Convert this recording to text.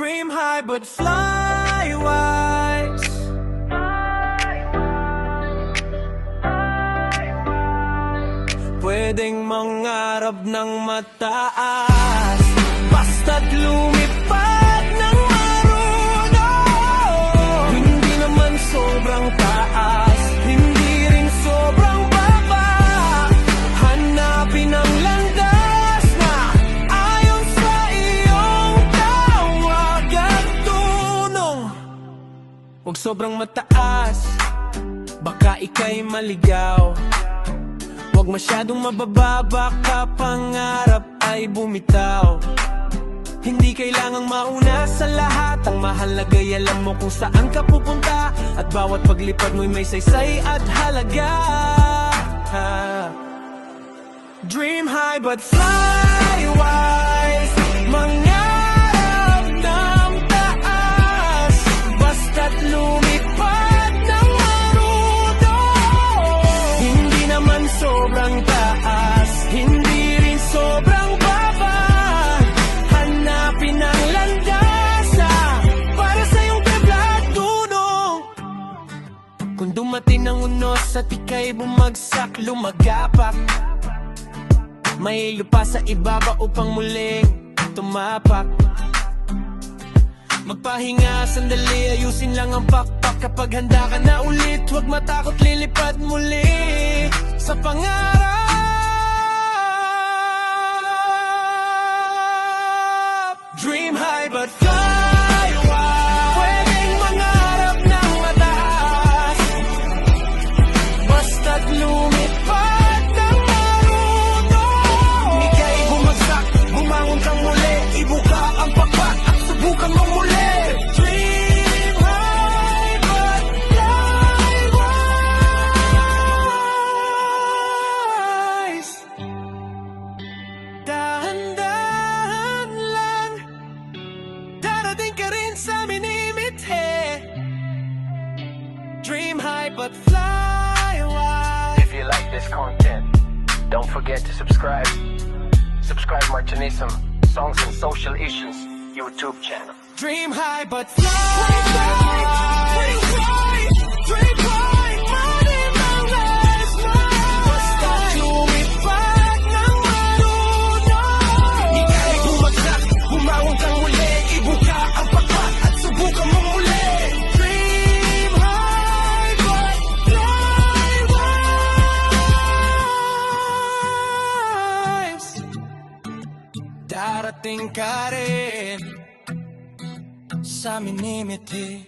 Dream high but fly wise. Pwedeng mangarap ng mataas, basta't lumipad ng marunong. Hindi naman sobrang taas, hindi rin sobrang baba. Hanapin ang landas na ayon sa iyong tawag at tunong. Huwag sobrang mataas, baka ika'y maligaw. Huwag masyadong mababa, baka pangarap ay bumitaw. Hindi kailangang mauna sa lahat, ang mahalaga'y alam mo kung saan ka pupunta. At bawat paglipad mo'y may saysay at halaga. Dream high but fly wise. Mangarap ng taas, basta't lumipad ng marunong. Hindi naman sobrang taas, hindi rin sobrang baba. Hanapin ang landasa para sa iyong tabla at tunong. Kung dumating ang unos at ika'y bumagsak, lumagapak. May lupa sa ibaba upang muling tumapak. Magpahinga sandali, ayusin lang ang pakpak. Kapag handa ka na ulit, huwag matakot, lilipad muli sa pangarap. Dream high but fly wide. Pwedeng mangarap ng mataas, basta't lumipad ng marunong. Ika'y bumagsak, bumangon kang muli, ibuka ang pakpak at subukan mo muli. Dream high but fly wise. Dahan-dahan lang, darating ka rin sa minimithi. Dream high but fly wide. If you like this content, don't forget to subscribe. Subscribe Martinism Songs and Social Issues YouTube channel. Dream high but fly wide. Dream high, money, mangas, basta't lumipad ng marunong. Ika'y bumagsak, bumangon kang muli, ibuka ang pakpak at subukan mo muli. Dream high but fly wise. Darating ka rin sa minimithi.